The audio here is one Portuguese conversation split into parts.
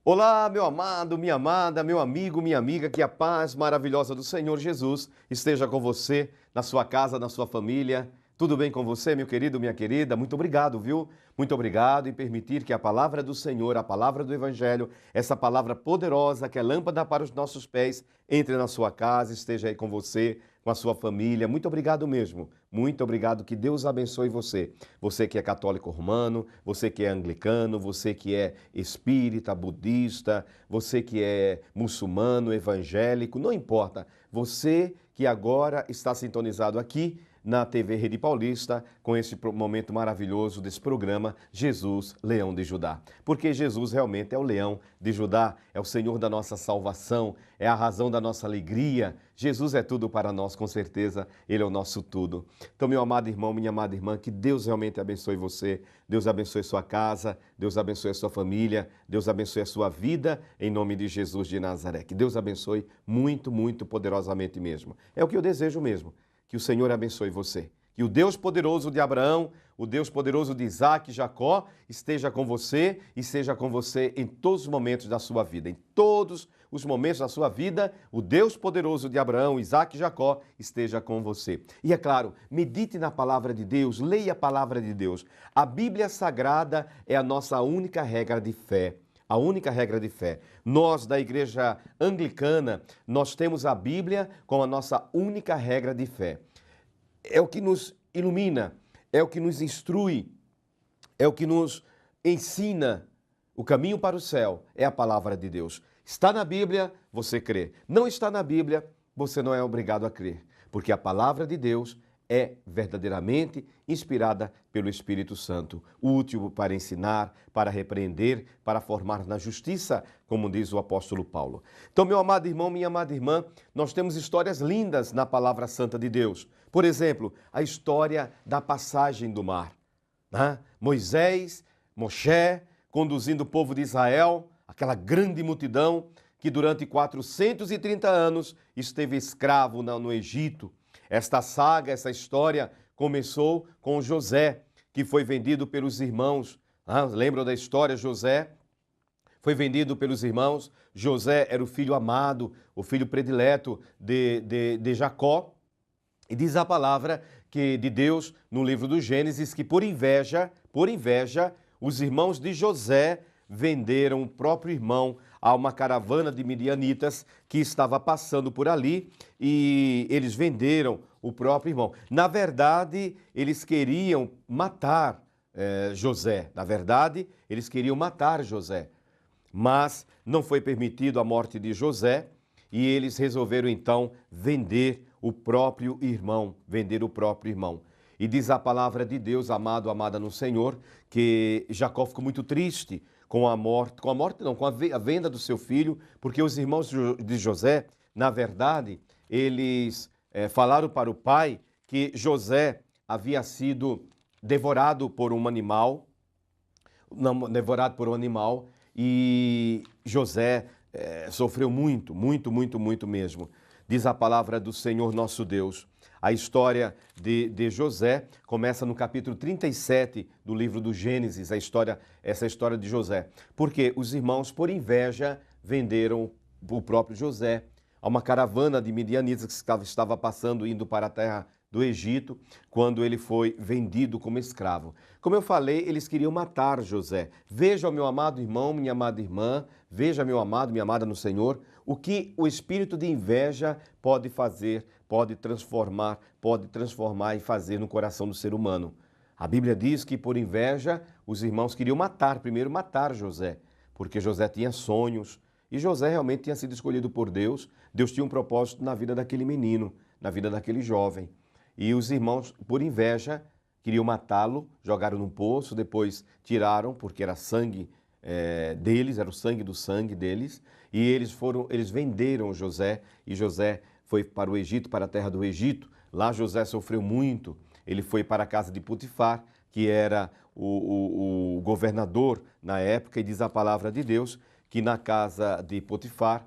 Olá, meu amado, minha amada, meu amigo, minha amiga, que a paz maravilhosa do Senhor Jesus esteja com você, na sua casa, na sua família. Tudo bem com você, meu querido, minha querida? Muito obrigado, viu? Muito obrigado em permitir que a palavra do Senhor, a palavra do Evangelho, essa palavra poderosa que é lâmpada para os nossos pés, entre na sua casa, esteja aí com você, com a sua família. Muito obrigado mesmo. Muito obrigado. Que Deus abençoe você. Você que é católico romano, você que é anglicano, você que é espírita, budista, você que é muçulmano, evangélico, não importa. Você que agora está sintonizado aqui na TV Rede Paulista com esse momento maravilhoso desse programa Jesus, Leão de Judá. Porque Jesus realmente é o leão de Judá, é o Senhor da nossa salvação, é a razão da nossa alegria. Jesus é tudo para nós, com certeza, Ele é o nosso tudo. Então, meu amado irmão, minha amada irmã, que Deus realmente abençoe você, Deus abençoe sua casa, Deus abençoe a sua família, Deus abençoe a sua vida, em nome de Jesus de Nazaré. Que Deus abençoe muito, muito poderosamente mesmo. É o que eu desejo mesmo. Que o Senhor abençoe você. Que o Deus poderoso de Abraão, o Deus poderoso de Isaac e Jacó esteja com você e seja com você em todos os momentos da sua vida. Em todos os momentos da sua vida, o Deus poderoso de Abraão, Isaac e Jacó esteja com você. E é claro, medite na palavra de Deus, leia a palavra de Deus. A Bíblia Sagrada é a nossa única regra de fé. A única regra de fé. Nós, da Igreja Anglicana, nós temos a Bíblia como a nossa única regra de fé. É o que nos ilumina, é o que nos instrui, é o que nos ensina o caminho para o céu, é a palavra de Deus. Está na Bíblia, você crê. Não está na Bíblia, você não é obrigado a crer, porque a palavra de Deus é verdadeiramente inspirada pelo Espírito Santo, útil para ensinar, para repreender, para formar na justiça, como diz o apóstolo Paulo. Então, meu amado irmão, minha amada irmã, nós temos histórias lindas na palavra santa de Deus. Por exemplo, a história da passagem do mar. Moisés, Moshe, conduzindo o povo de Israel, aquela grande multidão que durante 430 anos esteve escravo no Egito. Esta saga, essa história começou com José, que foi vendido pelos irmãos. Lembram da história? José foi vendido pelos irmãos. José era o filho amado, o filho predileto de Jacó. E diz a palavra que de Deus, no livro do Gênesis, que por inveja, os irmãos de José venderam o próprio irmão a uma caravana de midianitas que estava passando por ali e eles venderam o próprio irmão. Na verdade, eles queriam matar José. Na verdade, eles queriam matar José. Mas não foi permitido a morte de José e eles resolveram então vender o próprio irmão. E diz a palavra de Deus, amado, amada no Senhor, que Jacó ficou muito triste com a venda do seu filho, porque os irmãos de José, na verdade, eles falaram para o pai que José havia sido devorado por um animal, e José sofreu muito mesmo. Diz a palavra do Senhor nosso Deus. A história de José começa no capítulo 37 do livro do Gênesis, essa história de José. Porque os irmãos, por inveja, venderam o próprio José a uma caravana de midianitas que estava passando, indo para a terra do Egito, quando ele foi vendido como escravo. Como eu falei, eles queriam matar José. Veja, meu amado irmão, minha amada irmã, veja, meu amado, minha amada no Senhor, o que o espírito de inveja pode fazer, pode transformar e fazer no coração do ser humano. A Bíblia diz que por inveja os irmãos queriam primeiro matar José, porque José tinha sonhos e José realmente tinha sido escolhido por Deus. Deus tinha um propósito na vida daquele menino, na vida daquele jovem. E os irmãos, por inveja, queriam matá-lo, jogaram num poço, depois tiraram, porque era sangue deles, era o sangue do sangue deles, e eles venderam José, e José foi para o Egito, para a terra do Egito. Lá José sofreu muito, ele foi para a casa de Potifar, que era o governador na época, e diz a palavra de Deus que na casa de Potifar,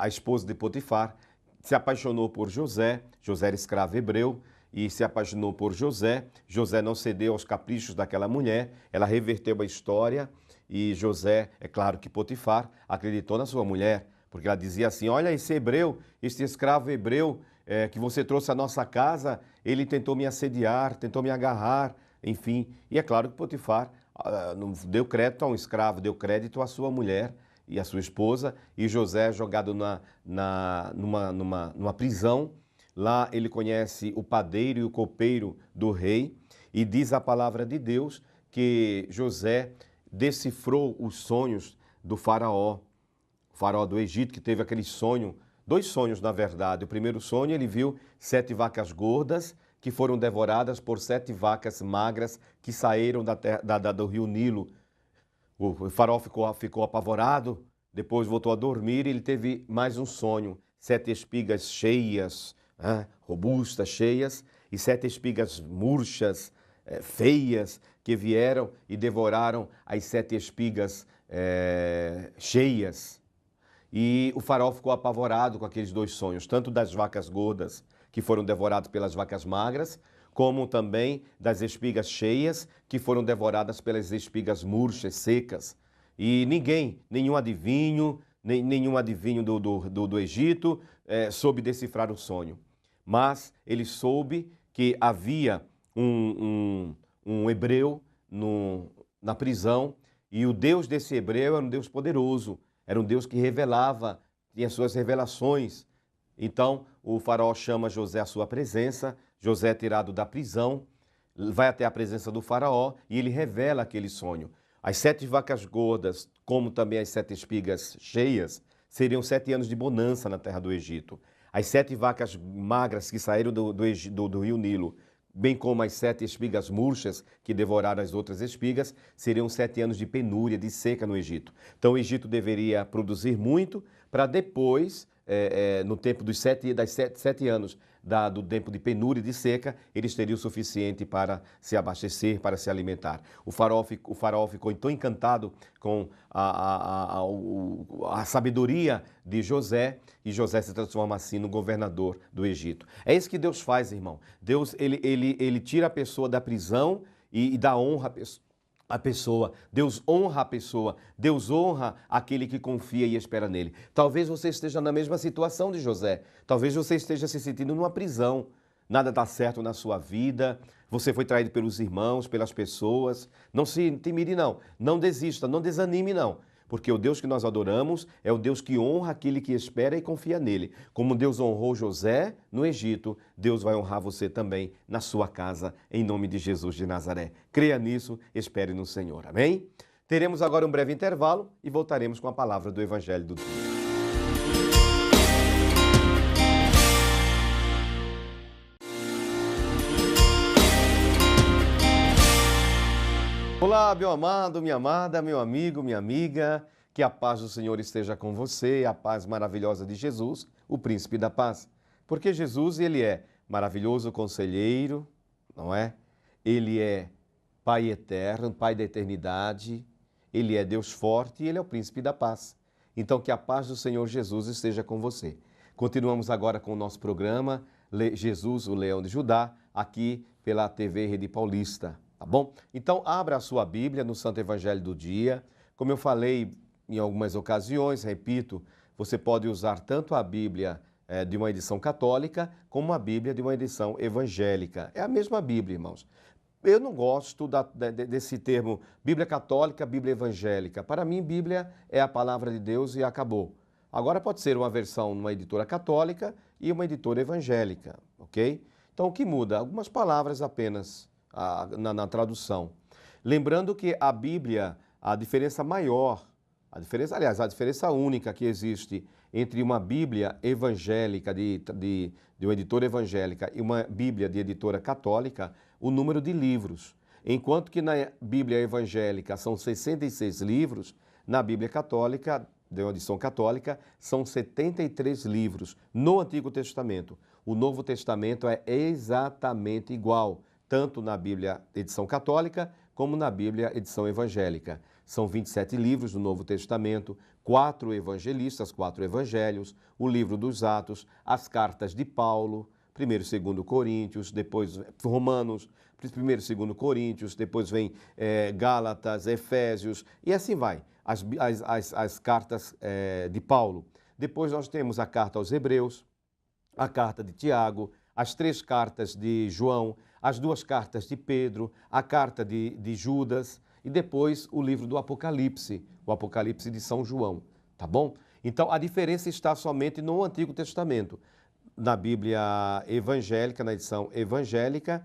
a esposa de Potifar se apaixonou por José. José era escravo hebreu, e se apaixonou por José. José não cedeu aos caprichos daquela mulher, ela reverteu a história e José, é claro que Potifar, acreditou na sua mulher, porque ela dizia assim: olha, esse hebreu, este escravo hebreu que você trouxe à nossa casa, ele tentou me assediar, tentou me agarrar, enfim. E é claro que Potifar não deu crédito a um escravo, deu crédito à sua mulher e à sua esposa, e José é jogado numa prisão. Lá ele conhece o padeiro e o copeiro do rei, e diz a palavra de Deus que José decifrou os sonhos do faraó, o faraó do Egito, que teve aquele sonho, 2 sonhos na verdade. O primeiro sonho, ele viu 7 vacas gordas que foram devoradas por 7 vacas magras que saíram do rio Nilo. O faraó ficou apavorado, depois voltou a dormir e ele teve mais um sonho, 7 espigas cheias, robustas, cheias, e 7 espigas murchas, feias, que vieram e devoraram as 7 espigas cheias. E o faraó ficou apavorado com aqueles 2 sonhos, tanto das vacas gordas, que foram devoradas pelas vacas magras, como também das espigas cheias, que foram devoradas pelas espigas murchas, secas. E nenhum adivinho, nenhum adivinho do Egito soube decifrar o sonho. Mas ele soube que havia um hebreu na prisão, e o Deus desse hebreu era um Deus poderoso, era um Deus que revelava, tinha suas revelações. Então o faraó chama José à sua presença, José é tirado da prisão, vai até a presença do faraó e ele revela aquele sonho. As 7 vacas gordas, como também as 7 espigas cheias, seriam 7 anos de bonança na terra do Egito. As 7 vacas magras que saíram do rio Nilo, bem como as 7 espigas murchas que devoraram as outras espigas, seriam 7 anos de penúria, de seca no Egito. Então o Egito deveria produzir muito para depois, no tempo dos 7 anos do tempo de penúria e de seca, eles teriam o suficiente para se abastecer, para se alimentar. O faraó ficou tão encantado com a sabedoria de José, e José se transforma assim no governador do Egito. É isso que Deus faz, irmão. Deus, ele tira a pessoa da prisão e dá honra à pessoa. Deus honra a pessoa. Deus honra aquele que confia e espera nele. Talvez você esteja na mesma situação de José. Talvez você esteja se sentindo numa prisão. Nada está certo na sua vida. Você foi traído pelos irmãos, pelas pessoas. Não se intimide, não. Não desista, não desanime, não. Porque o Deus que nós adoramos é o Deus que honra aquele que espera e confia nele. Como Deus honrou José no Egito, Deus vai honrar você também na sua casa, em nome de Jesus de Nazaré. Creia nisso, espere no Senhor. Amém? Teremos agora um breve intervalo e voltaremos com a palavra do Evangelho do dia. Olá, meu amado, minha amada, meu amigo, minha amiga, que a paz do Senhor esteja com você, a paz maravilhosa de Jesus, o príncipe da paz. Porque Jesus, ele é maravilhoso conselheiro, não é? Ele é Pai eterno, Pai da eternidade, ele é Deus forte e ele é o príncipe da paz. Então, que a paz do Senhor Jesus esteja com você. Continuamos agora com o nosso programa Jesus, o Leão de Judá, aqui pela TV Rede Paulista. Tá bom? Então, abra a sua Bíblia no Santo Evangelho do dia. Como eu falei em algumas ocasiões, repito, você pode usar tanto a Bíblia de uma edição católica como a Bíblia de uma edição evangélica. É a mesma Bíblia, irmãos. Eu não gosto desse termo Bíblia católica, Bíblia evangélica. Para mim, Bíblia é a palavra de Deus e acabou. Agora pode ser uma versão numa editora católica e uma editora evangélica, ok? Então, o que muda? Algumas palavras apenas na tradução. Lembrando que a Bíblia, a diferença maior, a diferença única que existe entre uma Bíblia evangélica, de uma editora evangélica, e uma Bíblia de editora católica, o número de livros. Enquanto que na Bíblia evangélica são 66 livros, na Bíblia católica, de uma edição católica, são 73 livros no Antigo Testamento. O Novo Testamento é exatamente igual, tanto na Bíblia edição católica como na Bíblia edição evangélica. São 27 livros do Novo Testamento, 4 evangelistas, 4 evangelhos, o livro dos Atos, as cartas de Paulo, 1º e 2º Coríntios, depois Romanos, 1º e 2º Coríntios, depois vem Gálatas, Efésios, e assim vai, as cartas de Paulo. Depois nós temos a carta aos Hebreus, a carta de Tiago, as 3 cartas de João, as 2 cartas de Pedro, a carta de Judas e depois o livro do Apocalipse, o Apocalipse de São João, tá bom? Então a diferença está somente no Antigo Testamento. Na Bíblia evangélica, na edição evangélica,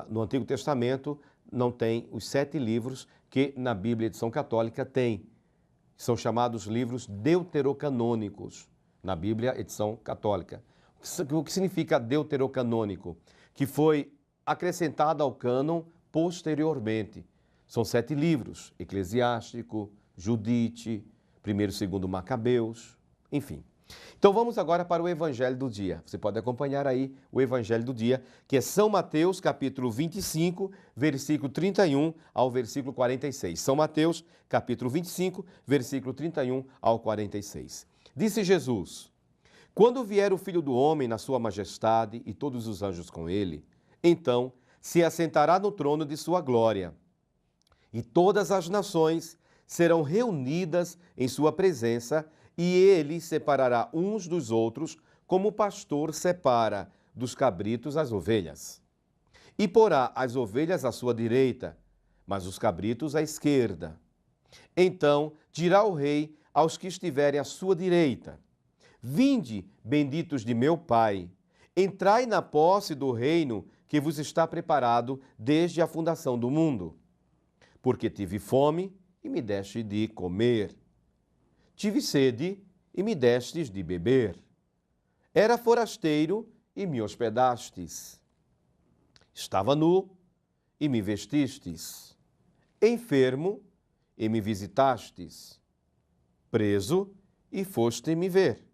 no Antigo Testamento não tem os 7 livros que na Bíblia edição católica tem. São chamados livros deuterocanônicos, na Bíblia edição católica. O que significa deuterocanônico? Que foi acrescentado ao cânon posteriormente. São 7 livros, Eclesiástico, Judite, 1º e 2º Macabeus, enfim. Então vamos agora para o Evangelho do dia. Você pode acompanhar aí o Evangelho do dia, que é São Mateus, capítulo 25, versículo 31 ao versículo 46. São Mateus, capítulo 25, versículo 31 ao 46. Disse Jesus: quando vier o Filho do Homem na sua majestade e todos os anjos com ele, então se assentará no trono de sua glória. E todas as nações serão reunidas em sua presença, e ele separará uns dos outros, como o pastor separa dos cabritos as ovelhas. E porá as ovelhas à sua direita, mas os cabritos à esquerda. Então dirá o rei aos que estiverem à sua direita: vinde, benditos de meu Pai, entrai na posse do reino que vos está preparado desde a fundação do mundo. Porque tive fome e me deste de comer. Tive sede e me destes de beber. Era forasteiro e me hospedastes. Estava nu e me vestistes. Enfermo e me visitastes. Preso e foste me ver.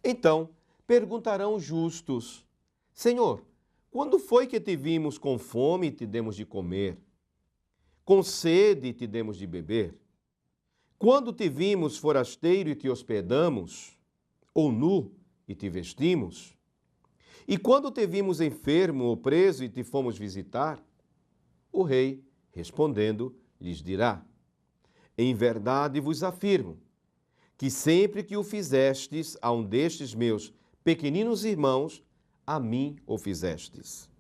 Então perguntarão os justos: Senhor, quando foi que te vimos com fome e te demos de comer? Com sede e te demos de beber? Quando te vimos forasteiro e te hospedamos? Ou nu e te vestimos? E quando te vimos enfermo ou preso e te fomos visitar? O rei, respondendo, lhes dirá: em verdade vos afirmo, que sempre que o fizestes a um destes meus pequeninos irmãos, a mim o fizestes.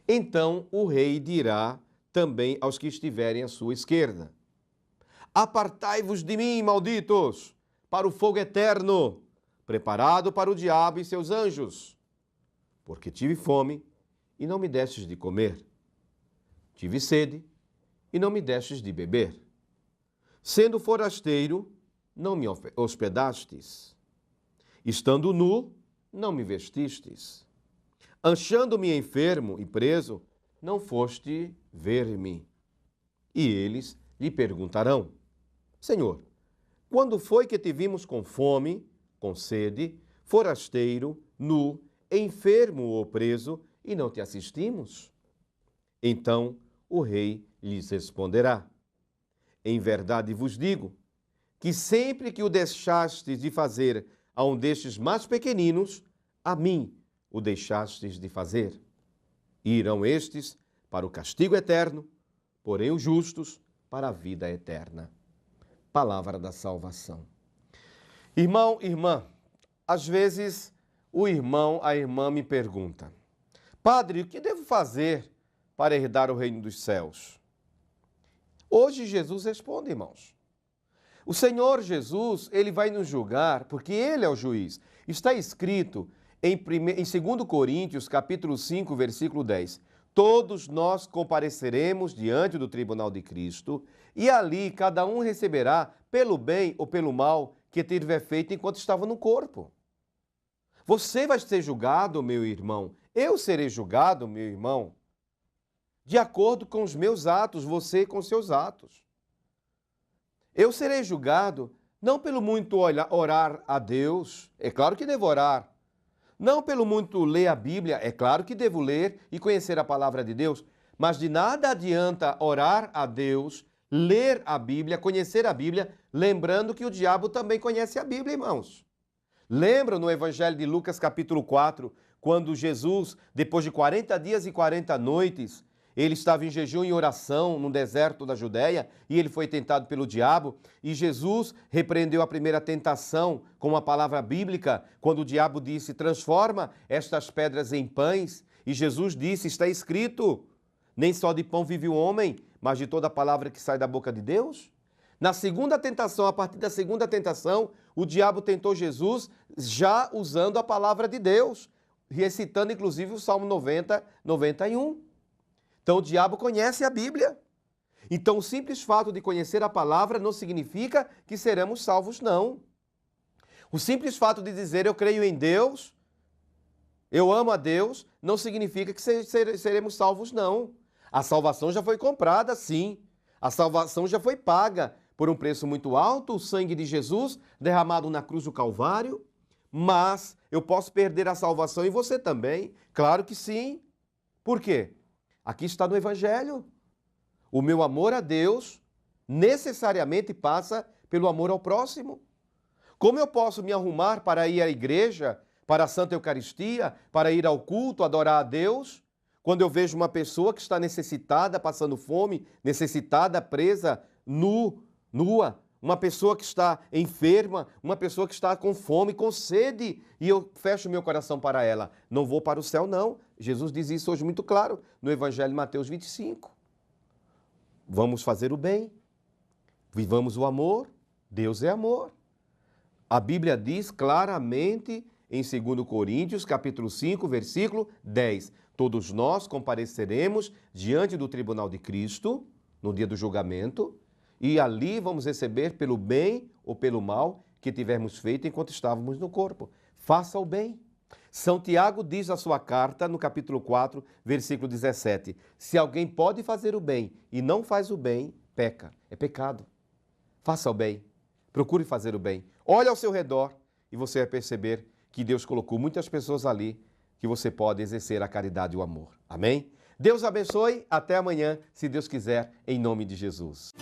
Então o rei dirá também aos que estiverem à sua esquerda: apartai-vos de mim, malditos, para o fogo eterno, preparado para o diabo e seus anjos. Porque tive fome e não me destes de comer. Tive sede e não me destes de beber. Sendo forasteiro, não me hospedastes. Estando nu, não me vestistes. Achando-me enfermo e preso, não foste ver-me. E eles lhe perguntarão: Senhor, quando foi que te vimos com fome, com sede, forasteiro, nu, enfermo ou preso, e não te assistimos? Então o rei lhes responderá: em verdade vos digo, que sempre que o deixastes de fazer a um destes mais pequeninos, a mim o deixastes de fazer. E irão estes para o castigo eterno, porém os justos para a vida eterna. Palavra da salvação. Irmão, irmã, às vezes o irmão, a irmã me pergunta: Padre, o que devo fazer para herdar o reino dos céus? Hoje Jesus responde, irmãos. O Senhor Jesus, ele vai nos julgar porque ele é o juiz. Está escrito em 2 Coríntios, capítulo 5, versículo 10. Todos nós compareceremos diante do tribunal de Cristo e ali cada um receberá pelo bem ou pelo mal que tiver feito enquanto estava no corpo. Você vai ser julgado, meu irmão. Eu serei julgado, meu irmão, de acordo com os meus atos, você com os seus atos. Eu serei julgado não pelo muito orar a Deus, é claro que devo orar. Não pelo muito ler a Bíblia, é claro que devo ler e conhecer a palavra de Deus. Mas de nada adianta orar a Deus, ler a Bíblia, conhecer a Bíblia, lembrando que o diabo também conhece a Bíblia, irmãos. Lembra no Evangelho de Lucas, capítulo 4, quando Jesus, depois de 40 dias e 40 noites, ele estava em jejum e oração no deserto da Judéia e ele foi tentado pelo diabo, e Jesus repreendeu a primeira tentação com uma palavra bíblica, quando o diabo disse: transforma estas pedras em pães, e Jesus disse: está escrito, nem só de pão vive o homem, mas de toda palavra que sai da boca de Deus. Na segunda tentação, a partir da segunda tentação, o diabo tentou Jesus já usando a palavra de Deus, recitando inclusive o Salmo 90, 91. Então o diabo conhece a Bíblia. Então o simples fato de conhecer a palavra não significa que seremos salvos, não. O simples fato de dizer eu creio em Deus, eu amo a Deus, não significa que seremos salvos, não. A salvação já foi comprada, sim. A salvação já foi paga por um preço muito alto, o sangue de Jesus derramado na cruz do Calvário. Mas eu posso perder a salvação e você também? Claro que sim. Por quê? Aqui está no Evangelho. O meu amor a Deus necessariamente passa pelo amor ao próximo. Como eu posso me arrumar para ir à igreja, para a Santa Eucaristia, para ir ao culto, adorar a Deus, quando eu vejo uma pessoa que está necessitada, passando fome, necessitada, presa, nua, uma pessoa que está enferma, uma pessoa que está com fome, com sede, e eu fecho meu coração para ela? Não vou para o céu, não. Jesus diz isso hoje muito claro no Evangelho de Mateus 25. Vamos fazer o bem, vivamos o amor, Deus é amor. A Bíblia diz claramente em 2 Coríntios, capítulo 5, versículo 10, todos nós compareceremos diante do tribunal de Cristo no dia do julgamento, e ali vamos receber pelo bem ou pelo mal que tivermos feito enquanto estávamos no corpo. Faça o bem. São Tiago diz na sua carta, no capítulo 4, versículo 17, se alguém pode fazer o bem e não faz o bem, peca. É pecado. Faça o bem. Procure fazer o bem. Olhe ao seu redor e você vai perceber que Deus colocou muitas pessoas ali que você pode exercer a caridade e o amor. Amém? Deus abençoe. Até amanhã, se Deus quiser, em nome de Jesus.